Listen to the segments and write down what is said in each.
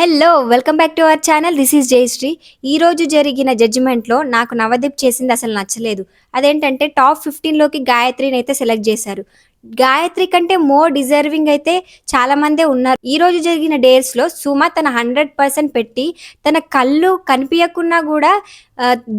Hello! Welcome back to our channel. This is Jayashree. ఈరోజు జరిగిన జడ్జిమెంట్‌లో నాకు నవదీప్ చేసింది అసలు నచ్చలేదు. అదేంటంటే టాప్ 15లోకి గాయత్రినైతే సెలెక్ట్ చేశారు. గాయత్రి కంటే మోర్ డిజర్వింగ్ అయితే చాలామందే ఉన్నారు. ఈరోజు జరిగిన డేర్స్‌లో సుమ తన 100% పెట్టి తన కళ్ళు కనిపియకున్నా గూడా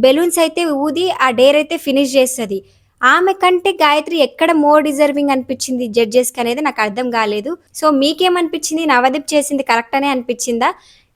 బెలూన్స్ అయితే ఊది ఆ డేర్ అయితే ఫినిష్ చేస్తది. ఆమె కంటే గాయత్రి ఎక్కడ మోర్ డిజర్వింగ్ అనిపిచ్చింది జడ్జెస్‌కి అనేది నాకు అర్థం గాలేదు. సో, మీకేమనిపిచ్చింది? నవదీప్ చేసింది కరెక్ట్ అనే అనిపిచ్చిందా?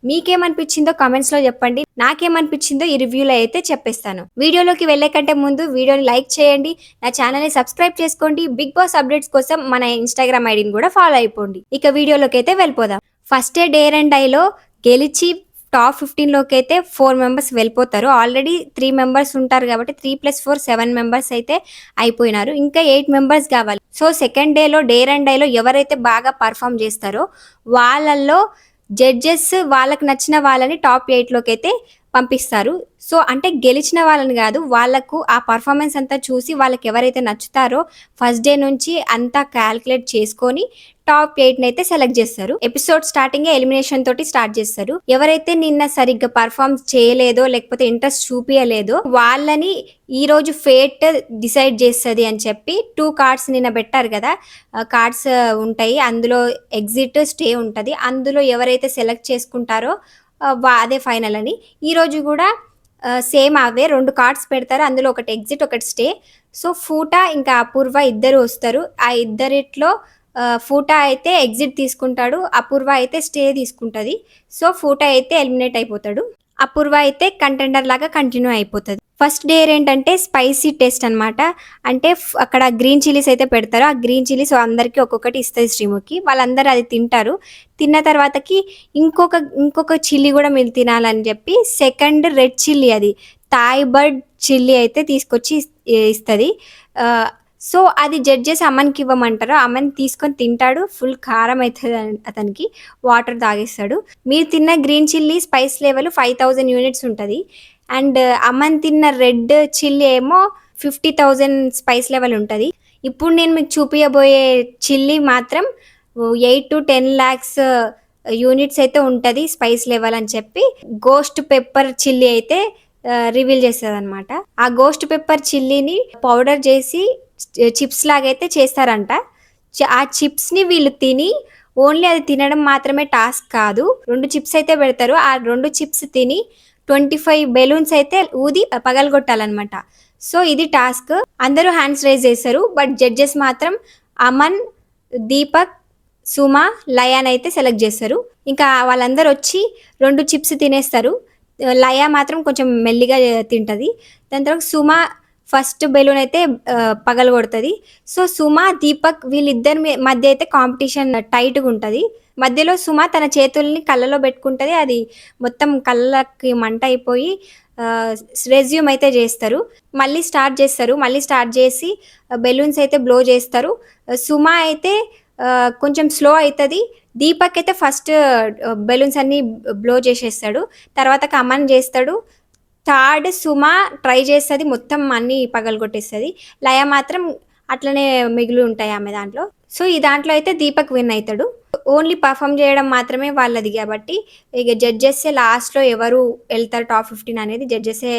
మీకేమనిపిచ్చిందో కామెంట్స్‌లో చెప్పండి. నాకేమనిపిచ్చిందో ఈ రివ్యూలో అయితే చెప్పేస్తాను. వీడియోలోకి వెళ్ళే కంటే ముందు వీడియోని లైక్ చేయండి. నా ఛానెల్‌ని సబ్స్క్రైబ్ చేసుకోండి. బిగ్ బాస్ అప్డేట్స్ కోసం మన ఇన్‌స్టాగ్రామ్ ఐడీని గూడా ఫాలో అయిపోండి. ఇక వీడియోలోకైతే వెళ్ళిపోదాం. ఫస్ట్ డే డేర్ అండ్ డైలో గెలిచి టాప్ 15లోకైతే 4 మెంబర్స్ వెళ్ళిపోతారు. ఆల్రెడీ 3 మెంబర్స్ ఉంటారు కాబట్టి 3+4 7 మెంబర్స్ అయితే అయిపోయినారు. ఇంకా 8 మెంబర్స్ కావాలి. సో, సెకండ్ డేలో డేర్ అండ్ డైలో ఎవరైతే బాగా పర్ఫార్మ్ చేస్తారో వాళ్ళల్లో జడ్జెస్ వాళ్ళకి నచ్చిన వాళ్ళని టాప్ 8లోకైతే పంపిస్తారు. సో, అంటే గెలిచిన వాళ్ళని గాదు. వాళ్ళకు ఆ పర్ఫార్మెన్స్ అంతా చూసి వాళ్ళకి ఎవరైతే నచ్చుతారో ఫస్ట్ డే నుంచి అంతా కాలిక్యులేట్ చేసుకొని టాప్ 8నైతే సెలెక్ట్ చేస్తారు. ఎపిసోడ్ స్టార్టింగే ఎలిమినేషన్ తోటి స్టార్ట్ చేస్తారు. ఎవరైతే నిన్న సరిగ్గా పర్ఫార్మ్ చేయలేదో లేకపోతే ఇంట్రెస్ట్ చూపియలేదో వాళ్ళని ఈరోజు ఫేట్ డిసైడ్ చేస్తది అని చెప్పి 2 కార్డ్స్ నిన్న పెట్టారు కదా! కార్డ్స్ ఉంటాయి. అందులో ఎగ్జిట్, స్టే ఉంటది. అందులో ఎవరైతే సెలెక్ట్ చేసుకుంటారో అదే ఫైనల్ అని. ఈరోజు గూడా సేమ్ అవే 2 కార్డ్స్ పెడతారు. అందులో ఒకటి ఎగ్జిట్, ఒకటి స్టే. సో, ఫూటా ఇంకా అపూర్వ ఇద్దరు వస్తారు. ఆ ఇద్దరిట్లో ఫూటా అయితే ఎగ్జిట్ తీసుకుంటాడు. అపూర్వ అయితే స్టే తీసుకుంటది. సో, ఫూటా అయితే ఎలిమినేట్ అయిపోతాడు. అపూర్వ అయితే కంటెండర్ లాగా కంటిన్యూ అయిపోతది. ఫస్ట్ డేర్ ఏంటంటే స్పైసీ టేస్ట్ అనమాట. అంటే అక్కడ గ్రీన్ చిల్లీస్ అయితే పెడతారు. ఆ గ్రీన్ చిల్లీస్ అందరికి ఒక్కొక్కటి ఇస్తది శ్రీముఖి. వాళ్ళందరూ అది తింటారు. తిన్న తర్వాతకి ఇంకొక చిల్లీ కూడా మీరు తినాలని చెప్పి సెకండ్ రెడ్ చిల్లీ అది థాయ్ బర్డ్ చిల్లీ అయితే తీసుకొచ్చి ఇస్తది. సో, అది జడ్జెస్ అమన్‌కి ఇవ్వమంటారు. అమన్ తీసుకొని తింటాడు. ఫుల్ కారం అయితది అతనికి. వాటర్ తాగేస్తాడు. మీరు తిన్న green chilli spice level 5000 units ఉంటది. అండ్ అమన్ తిన్న రెడ్ చిల్లీ ఏమో 50,000 స్పైస్ లెవెల్ ఉంటది. ఇప్పుడు నేను మీకు చూపియబోయే చిల్లీ మాత్రం 8-10 లాక్స్ యూనిట్స్ అయితే ఉంటది స్పైస్ లెవెల్ అని చెప్పి గోస్ట్ పెప్పర్ చిల్లీ అయితే రివీల్ చేస్తదనమాట. ఆ గోస్ట్ పెప్పర్ చిల్లీని పౌడర్ చేసి చిప్స్ లాగైతే చేస్తారంట. ఆ చిప్స్‌ని వీళ్ళు తిని ఓన్లీ అది తినడం మాత్రమే టాస్క్ కాదు. 2 చిప్స్ అయితే పెడతారు. ఆ 2 చిప్స్ తిని 25 బెలూన్స్ అయితే ఊది పగలగొట్టాలనమాట. సో, ఇది టాస్క్. అందరూ హ్యాండ్స్ రైజ్ చేశారు. బట్ జడ్జెస్ మాత్రం అమన్, దీపక్, సుమ, లయాన్ అయితే సెలెక్ట్ చేస్తారు. ఇంకా వాళ్ళందరూ వచ్చి 2 చిప్స్ తినేస్తారు. లయ మాత్రం కొంచెం మెల్లిగా తింటది. దాని తర్వాత సుమ ఫస్ట్ బెలూన్ అయితే పగలగొడతది. సో, సుమ, దీపక్ వీళ్ళిద్దరి మధ్య అయితే కాంపిటీషన్ టైట్‌గా ఉంటది. మధ్యలో సుమ తన చేతుల్ని కళ్ళలో పెట్టుకుంటది. అది మొత్తం కళ్ళకి మంట అయిపోయి రెజ్యూమ్ అయితే చేస్తారు. మళ్ళీ స్టార్ట్ చేసి బెలూన్స్ అయితే బ్లో చేస్తారు. సుమ అయితే కొంచెం స్లో అయితది. దీపక్ అయితే ఫస్ట్ బెలూన్స్ అన్నీ బ్లో చేసేస్తాడు. తర్వాత అమన్ చేస్తాడు. థర్డ్ సుమ ట్రై చేస్తది. మొత్తం అన్నీ పగలగొట్టేస్తది. లయ మాత్రం అట్లనే మిగిలి ఉంటాయి ఆమె దాంట్లో. సో, ఈ దాంట్లో అయితే దీపక్ విన్ అయితాడు. ఓన్లీ పర్ఫార్మ్ చేయడం మాత్రమే వాళ్ళది కాబట్టి ఇక జడ్జెసే లాస్ట్‌లో ఎవరు ఎళ్తారు టాప్ 15 అనేది జడ్జెసే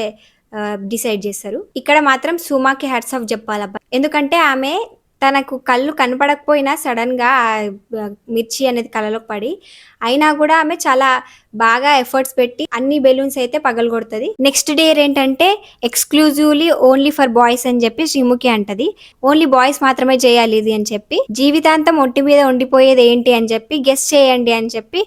డిసైడ్ చేస్తారు. ఇక్కడ మాత్రం సుమకి హ్యాట్స్ ఆఫ్ చెప్పాలబ్బా! ఎందుకంటే ఆమె తనకు కళ్ళు కనపడకపోయినా సడెన్‌గా మిర్చి అనేది కళ్ళలోకి పడి అయినా కూడా ఆమె చాలా బాగా ఎఫర్ట్స్ పెట్టి అన్ని బెలూన్స్ అయితే పగలగొడతది. నెక్స్ట్ డేర్ ఏంటంటే ఎక్స్‌క్లూజివ్‌లీ ఓన్లీ ఫర్ బాయ్స్ అని చెప్పి శ్రీముఖి అంటది. ఓన్లీ బాయ్స్ మాత్రమే చేయాలి ఇది అని చెప్పి జీవితాంతం ఒంటి మీద ఉండిపోయేది ఏంటి అని చెప్పి గెస్ చేయండి అని చెప్పి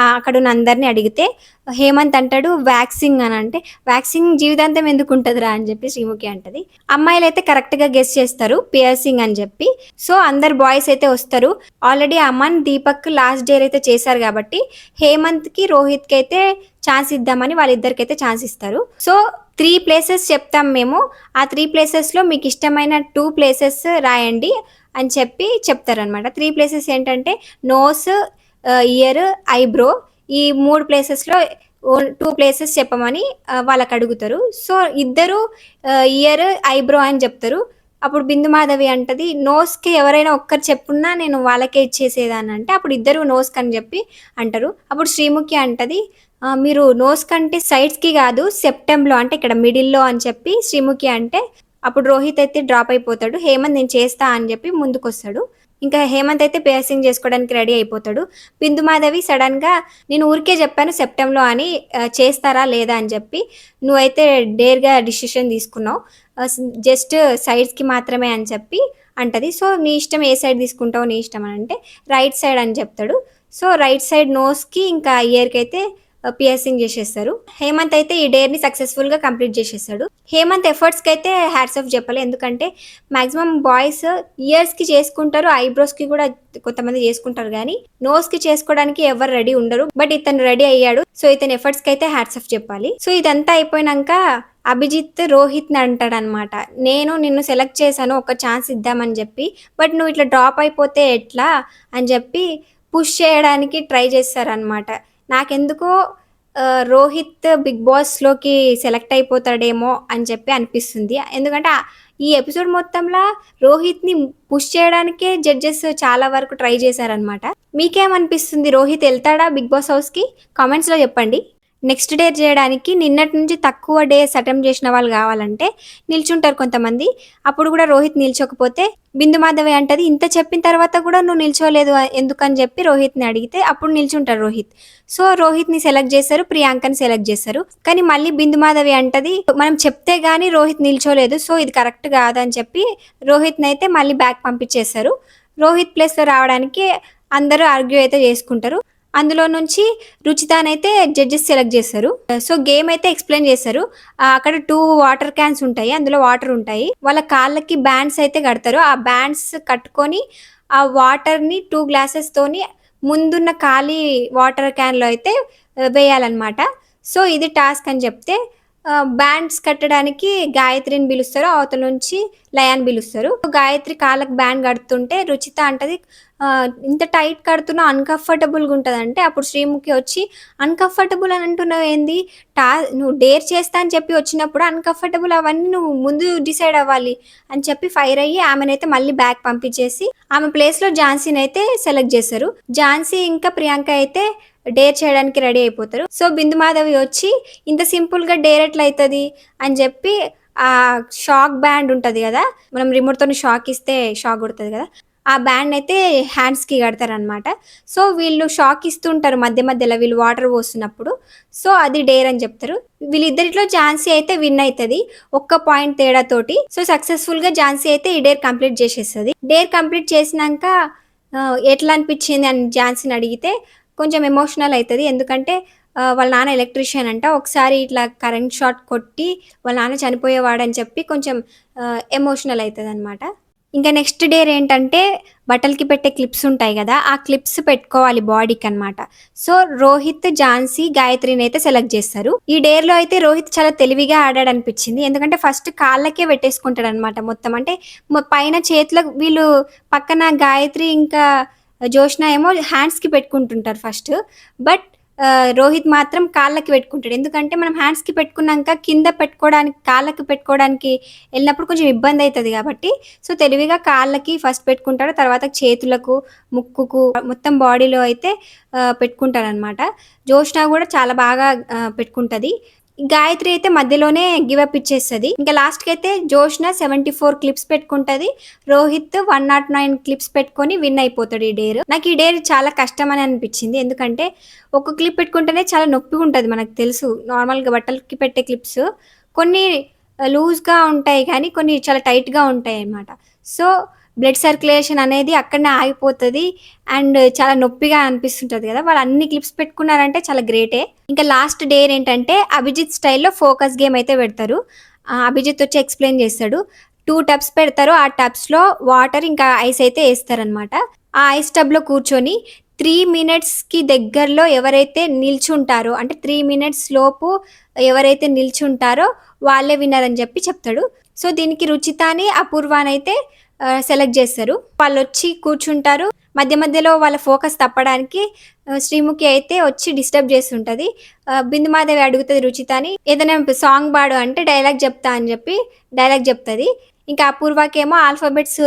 అక్కడున్న అందరిని అడిగితే హేమంత్ అంటాడు వ్యాక్సింగ్ అని అంటే వ్యాక్సింగ్ జీవితాంతం ఎందుకు ఉంటదిరా అని చెప్పి శ్రీముఖి అంటది. అమ్మాయిలైతే కరెక్ట్‌గా గెస్ చేస్తారు పియర్సింగ్ అని చెప్పి. సో, అందరు బాయ్స్ అయితే వస్తారు. Already Aman, Deepak last dare అయితే చేశారు కాబట్టి హేమంత్‌కి, రోహిత్‌కి అయితే ఛాన్స్ ఇద్దామని వాళ్ళిద్దరికైతే ఛాన్స్ ఇస్తారు. సో, 3 ప్లేసెస్ చెప్తాం మేము. ఆ 3 ప్లేసెస్‌లో మీకు ఇష్టమైన 2 ప్లేసెస్ రాయండి అని చెప్పి చెప్తారనమాట. 3 ప్లేసెస్ ఏంటంటే నోస్, ఇయర్, ఐబ్రో ఈ 3 ప్లేసెస్‌లో 2 ప్లేసెస్ చెప్పమని వాళ్ళకడుగుతారు. సో, ఇద్దరు ఇయర్, ఐబ్రో అని చెప్తారు. అప్పుడు బిందు మాధవి అంటది, "నోస్‌కి ఎవరైనా ఒక్కరు చెప్పున్నా నేను వాళ్ళకే ఇచ్చేసేదాన్ని" అంటే అప్పుడు ఇద్దరు నోస్‌కి అని చెప్పి అంటారు. అప్పుడు శ్రీముఖి అంటది, "మీరు నోస్ కంటే సైడ్స్‌కి కాదు సెప్టెంలో అంటే ఇక్కడ మిడిల్‌లో" అని చెప్పి శ్రీముఖి అంటే అప్పుడు రోహిత్ అయితే డ్రాప్ అయిపోతాడు. హేమంత్ నేను చేస్తా అని చెప్పి ముందుకొస్తాడు. ఇంకా హేమంత్ అయితే పియర్సింగ్ చేసుకోవడానికి రెడీ అయిపోతాడు. బిందు మాధవి సడన్‌గా నేను ఊరికే చెప్పాను సెప్టెంలో అని చేస్తారా లేదా అని చెప్పి, నువ్వైతే డేర్‌గా డిసిషన్ తీసుకున్నావు. జస్ట్ సైడ్స్‌కి మాత్రమే అని చెప్పి అంటది. సో, నీ ఇష్టం ఏ సైడ్ తీసుకుంటావో నీ ఇష్టం అని అంటే, రైట్ సైడ్ అని చెప్తాడు. సో, రైట్ సైడ్ నోస్‌కి ఇంకా ఇయర్‌కి అయితే పియర్సింగ్ చేసేస్తారు. హేమంత్ అయితే ఈ డేర్‌ని సక్సెస్‌ఫుల్‌గా కంప్లీట్ చేసేసాడు. హేమంత్ ఎఫర్ట్స్‌కి అయితే హ్యాట్స్ ఆఫ్ చెప్పాలి. ఎందుకంటే మాక్సిమం బాయ్స్ ఇయర్స్‌కి చేసుకుంటారు. ఐబ్రోస్‌కి కూడా కొంతమంది చేసుకుంటారు గానీ, నోస్‌కి చేసుకోవడానికి ఎవరు రెడీ ఉండరు. బట్ ఇతను రెడీ అయ్యాడు. సో, ఇతని ఎఫర్ట్స్‌కి అయితే హ్యాట్స్ ఆఫ్ చెప్పాలి. సో, ఇదంతా అయిపోయినంక అభిజిత్ రోహిత్‌ని అంటాడనమాట. నేను నిన్ను సెలెక్ట్ చేశాను. ఒక ఛాన్స్ ఇద్దామని జెప్పి. బట్ నువ్వు ఇట్లా డ్రాప్ అయిపోతే ఎట్లా అని జెప్పి పుష్ చేయడానికి ట్రై చేస్తారనమాట. నాకెందుకో రోహిత్ బిగ్ బాస్‌లోకి సెలెక్ట్ అయిపోతాడేమో అని చెప్పి అనిపిస్తుంది. ఎందుకంటే ఈ ఎపిసోడ్ మొత్తంలా రోహిత్‌ని పుష్ చేయడానికే జడ్జెస్ చాలా వరకు ట్రై చేశారనమాట. మీకేమనిపిస్తుంది? రోహిత్ ఎళ్తాడా బిగ్ బాస్ హౌస్‌కి? కామెంట్స్‌లో చెప్పండి. నెక్స్ట్ డే చేయడానికి నిన్నటి నుంచి తక్కువ డేస్ అటెంప్ట్ చేసిన వాళ్ళు కావాలంటే నిల్చుంటారు కొంతమంది. అప్పుడు కూడా రోహిత్ నిల్చోకపోతే బిందు మాధవి అంటది, "ఇంత చెప్పిన తర్వాత కూడా నువ్వు నిల్చోలేదు ఎందుకని" చెప్పి రోహిత్‌ని అడిగితే అప్పుడు నిల్చుంటారు రోహిత్. సో, రోహిత్‌ని సెలెక్ట్ చేశారు. ప్రియాంకని సెలెక్ట్ చేశారు. కానీ మళ్ళీ బిందు మాధవి అంటది, "మనం చెప్తే గాని రోహిత్ నిల్చోలేదు. సో, ఇది కరెక్ట్ కాదని" చెప్పి రోహిత్‌నైతే మళ్ళీ బ్యాక్ పంపించేశారు. రోహిత్ ప్లేస్‌లో రావడానికి అందరూ ఆర్గ్యూ అయితే చేసుకుంటారు. అందులో నుంచి రుచితానైతే జడ్జెస్ సెలెక్ట్ చేశారు. సో, గేమ్ అయితే ఎక్స్‌ప్లెయిన్ చేశారు. అక్కడ 2 వాటర్ క్యాన్స్ ఉంటాయి. అందులో వాటర్ ఉంటాయి. వాళ్ళ కాళ్ళకి బ్యాండ్స్ అయితే కడతారు. ఆ బ్యాండ్స్ కట్టుకొని ఆ వాటర్‌ని 2 గ్లాసెస్‌తోని ముందున్న ఖాళీ వాటర్ క్యాన్‌లో అయితే వేయాలన్నమాట. సో, ఇది టాస్క్ అని చెప్తే బ్యాండ్స్ కట్టడానికి గాయత్రిని పిలుస్తారు. అవతల నుంచి లయాని పిలుస్తారు. గాయత్రి కాళ్ళకి బ్యాండ్ కడుతుంటే రుచిత అంటది, ఇంత టైట్ కడుతున్నావు అన్‌కంఫర్టబుల్‌గా ఉంటదంటే అప్పుడు శ్రీముఖి వచ్చి, "అన్‌కంఫర్టబుల్ అని అంటున్నావేంది? నువ్వు డేర్ చేస్తా అని చెప్పి వచ్చినప్పుడు అన్‌కంఫర్టబుల్ అవన్నీ నువ్వు ముందు డిసైడ్ అవ్వాలి" అని చెప్పి ఫైర్ అయ్యి ఆమెనైతే మళ్ళీ బ్యాక్ పంపించేసి ఆమె ప్లేస్‌లో ఝాన్సీనైతే సెలెక్ట్ చేశారు. ఝాన్సీ ఇంకా ప్రియాంక అయితే డేర్ చేయడానికి రెడీ అయిపోతారు. సో, బిందు మాధవి వచ్చి, "ఇంత సింపుల్‌గా డేర్ ఎట్లా అయితది" అని చెప్పి షాక్ బ్యాండ్ ఉంటది గదా! మనం రిమోట్‌తోని షాక్ ఇస్తే షాక్ కొడతది గదా! ఆ బ్యాండ్‌నయితే హ్యాండ్స్‌కి కడతారనమాట. సో, వీళ్ళు షాక్ ఇస్తుంటారు మధ్య మధ్యలో వీళ్ళు వాటర్ పోస్తున్నప్పుడు. సో, అది డేర్ అని చెప్తారు. వీళ్ళిద్దరిట్లో ఝాన్సీ అయితే విన్ అయితది. ఒక్క పాయింట్ తేడాతోటి. సో, సక్సెస్‌ఫుల్‌గా ఝాన్సీ అయితే ఈ డేర్ కంప్లీట్ చేసేస్తది. డేర్ కంప్లీట్ చేసినంక ఎట్లా అనిపించింది అని ఝాన్సీని అడిగితే కొంచెం ఎమోషనల్ అయితది. ఎందుకంటే వాళ్ళ నాన్న ఎలక్ట్రీషియన్ అంట. ఒకసారి ఇట్లా కరెంట్ షాక్ కొట్టి వాళ్ళ నాన్న చనిపోయేవాడని చెప్పి కొంచెం ఎమోషనల్ అయితదనమాట. ఇంకా నెక్స్ట్ డేర్ ఏంటంటే బట్టలకి పెట్టే క్లిప్స్ ఉంటాయి గదా! ఆ క్లిప్స్ పెట్టుకోవాలి బాడీకనమాట. సో, రోహిత్, ఝాన్సీ, గాయత్రినైతే సెలెక్ట్ చేస్తారు. ఈ డేర్‌లో అయితే రోహిత్ చాలా తెలివిగా ఆడాడనిపించింది. ఎందుకంటే ఫస్ట్ కాళ్ళకే పెట్టేసుకుంటాడనమాట మొత్తం. అంటే పైన చేతులకు వీళ్ళు పక్కన గాయత్రి ఇంకా జోష్న ఏమో హ్యాండ్స్‌కి పెట్టుకుంటుంటారు ఫస్ట్. బట్ రోహిత్ మాత్రం కాళ్ళకి పెట్టుకుంటాడు. ఎందుకంటే మనం హ్యాండ్స్‌కి పెట్టుకున్నాక కింద పెట్టుకోవడానికి కాళ్ళకి పెట్టుకోవడానికి ఎళ్ళినప్పుడు కొంచెం ఇబ్బందయితది గాబట్టి, సో, తెలివిగా కాళ్ళకి ఫస్ట్ పెట్టుకుంటాడు. తర్వాత చేతులకు, ముక్కుకు మొత్తం బాడీలో అయితే పెట్టుకుంటాడనమాట. జోష్న గూడా చాలా బాగా పెట్టుకుంటది. గాయత్రి అయితే మధ్యలోనే గివ్ అప్ ఇచ్చేస్తది. ఇంకా లాస్ట్‌కైతే జోష్న 74 క్లిప్స్ పెట్టుకుంటది. రోహిత్ 109 క్లిప్స్ పెట్టుకొని విన్ అయిపోతాడు ఈ డేర్. నాకు ఈ డేర్ చాలా కష్టమని అనిపించింది. ఎందుకంటే ఒక క్లిప్ పెట్టుకుంటేనే చాలా నొప్పిగుంటది మనకు తెలుసు. నార్మల్‌గా బట్టలకి పెట్టే క్లిప్స్ కొన్ని లూజ్‌గా ఉంటాయి కానీ కొన్ని చాలా టైట్‌గా ఉంటాయన్నమాట. సో, బ్లడ్ సర్క్యులేషన్ అనేది అక్కడనే ఆగిపోతది. అండ్ చాలా నొప్పిగా అనిపిస్తుంటది గదా! వాళ్ళు అన్ని క్లిప్స్ పెట్టుకున్నారంటే చాలా గ్రేటే. ఇంకా లాస్ట్ డేర్ ఏంటంటే అభిజిత్ స్టైల్‌లో ఫోకస్ గేమ్ అయితే పెడతారు. అభిజిత్ వచ్చి ఎక్స్‌ప్లెయిన్ చేస్తాడు. 2 టబ్స్ పెడతారు. ఆ టబ్స్‌లో వాటర్ ఇంకా ఐస్ అయితే ఏస్తారనమాట. ఆ ఐస్ టబ్‌లో కూర్చొని 3 మినిట్స్‌కి దగ్గరలో ఎవరైతే నిల్చుంటారో అంటే 3 మినిట్స్ లోపు ఎవరైతే నిల్చుంటారో వాళ్ళే విన్నర్ అని చెప్పి చెప్తాడు. సో, దీనికి రుచితాని, అపూర్వనైతే సెలెక్ట్ చేస్తారు. వాళ్ళొచ్చి కూర్చుంటారు. మధ్య మధ్యలో వాళ్ళ ఫోకస్ తప్పడానికి శ్రీముఖి అయితే వచ్చి డిస్టర్బ్ చేస్తుంటది. బిందు మాధవి అడుగుతది రుచితని, "ఏదైనా సాంగ్ పాడు" అంటే డైలాగ్ చెప్తా అని చెప్పి డైలాగ్ చెప్తది. ఇంకా అపూర్వకేమో ఆల్ఫాబెట్స్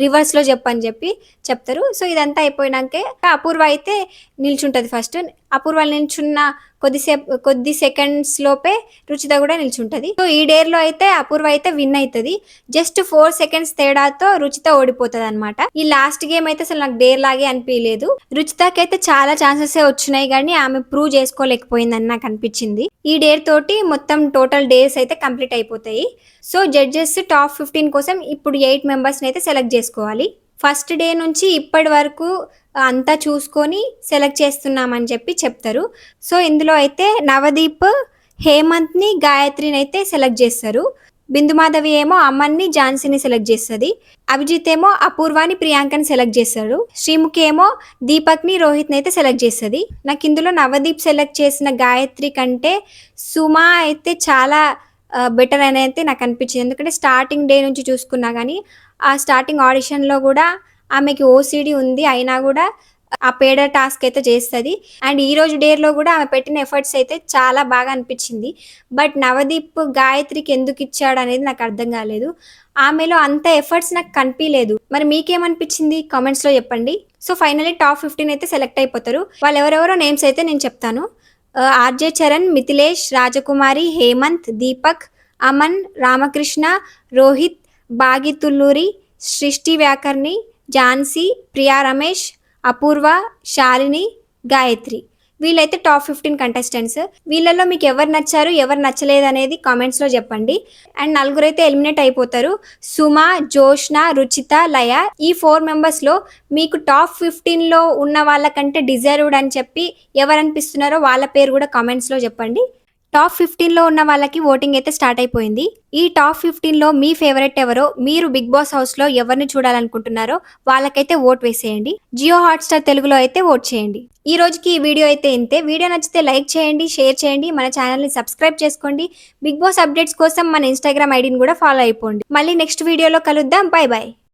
రివర్స్‌లో చెప్పని చెప్పి చెప్తారు. సో, ఇదంతా అయిపోయినాకే అపూర్వ అయితే నిల్చుంటది ఫస్ట్. అపూర్వ నిల్చున్న కొద్ది సెకండ్స్ లోపే రుచిత కూడా నిల్చుంటది. సో, ఈ డేర్‌లో అయితే అపూర్వ అయితే విన్ అయితది. జస్ట్ 4 సెకండ్స్ తేడాతో రుచిత ఓడిపోతదనమాట. ఈ లాస్ట్ గేమ్ అయితే అసలు నాకు డేర్ లాగే అనిపియలేదు. రుచితకైతే చాలా ఛాన్సెసే వచ్చినాయి గానీ ఆమె ప్రూవ్ చేసుకోలేకపోయిందని నాకు అనిపించింది. ఈ డేర్ తోటి మొత్తం టోటల్ డేస్ అయితే కంప్లీట్ అయిపోతాయి. సో, జడ్జెస్ టాప్ 15 కోసం ఇప్పుడు 8 మెంబర్స్‌ని అయితే సెలెక్ట్ చేసుకోవాలి. ఫస్ట్ డే నుంచి ఇప్పటి వరకు అంతా చూసుకొని సెలెక్ట్ చేస్తున్నామని చెప్పి చెప్తారు. సో, ఇందులో అయితే నవదీప్, హేమంత్‌ని, గాయత్రిని అయితే సెలెక్ట్ చేస్తారు. బిందుమాధవి ఏమో అమన్ని, ఝాన్సీని సెలెక్ట్ చేస్తది. అభిజిత్ ఏమో అపూర్వాని, ప్రియాంకని సెలెక్ట్ చేస్తాడు. శ్రీముఖి ఏమో దీపక్‌ని, రోహిత్‌ని అయితే సెలెక్ట్ చేస్తది. నాకు ఇందులో నవదీప్ సెలెక్ట్ చేసిన గాయత్రి కంటే సుమ అయితే చాలా బెటర్ అని అయితే నాకు అనిపించింది. ఎందుకంటే స్టార్టింగ్ డే నుంచి చూసుకున్నా గానీ ఆ స్టార్టింగ్ ఆడిషన్‌లో కూడా ఆమెకి ఓసీడీ ఉంది. అయినా కూడా ఆ పేడ టాస్క్ అయితే చేస్తది. అండ్ ఈరోజు డేర్‌లో కూడా ఆమె పెట్టిన ఎఫర్ట్స్ అయితే చాలా బాగా అనిపించింది. బట్ నవదీప్ గాయత్రికి ఎందుకు ఇచ్చాడు అనేది నాకు అర్థం కాలేదు. ఆమెలో అంత ఎఫర్ట్స్ నాకు కనిపియలేదు. మరి మీకేమనిపించింది కామెంట్స్‌లో చెప్పండి. సో, ఫైనల్లీ టాప్ 15 అయితే సెలెక్ట్ అయిపోతారు. వాళ్ళు ఎవరెవరో నేమ్స్ అయితే నేను చెప్తాను. ఆర్‌జే చరణ్, మిథిలేష్, రాజకుమారి, హేమంత్, దీపక్, అమన్, రామకృష్ణ, రోహిత్, బాగి తుల్లూరి, సృష్టి వ్యాకర్ణి, ఝాన్సీ, ప్రియా రమేష్, అపూర్వ, శాలిని, గాయత్రి. వీళ్ళైతే టాప్ 15 కంటెస్టెంట్స్. వీళ్ళలో మీకు ఎవరు నచ్చారు, ఎవరు నచ్చలేదు అనేది కామెంట్స్‌లో చెప్పండి. అండ్ నలుగురైతే ఎలిమినేట్ అయిపోతారు. సుమ, జోష్న, రుచిత, లయ. ఈ 4 మెంబర్స్‌లో మీకు టాప్ 15లో ఉన్న వాళ్ళకంటే డిజర్వ్డ్ అని చెప్పి ఎవరు అనిపిస్తున్నారో వాళ్ళ పేరు కూడా కామెంట్స్‌లో చెప్పండి. టాప్ 15లో ఉన్న వాళ్ళకి ఓటింగ్ అయితే స్టార్ట్ అయిపోయింది. ఈ టాప్ 15లో మీ ఫేవరెట్ ఎవరో, మీరు బిగ్ బాస్ హౌస్‌లో ఎవరిని చూడాలనుకుంటున్నారో వాళ్ళకైతే ఓట్ వేసేయండి. జియో హాట్‌స్టార్ తెలుగులో అయితే ఓట్ చేయండి. ఈ రోజుకి ఈ వీడియో అయితే ఇంతే. వీడియో నచ్చితే లైక్ చేయండి, షేర్ చేయండి, మన ఛానల్‌ని సబ్స్క్రైబ్ చేసుకోండి. బిగ్ బాస్ అప్డేట్స్ కోసం మన ఇన్‌స్టాగ్రామ్ ఐడీని కూడా ఫాలో అయిపోండి. మళ్ళీ నెక్స్ట్ వీడియోలో కలుద్దాం. By by.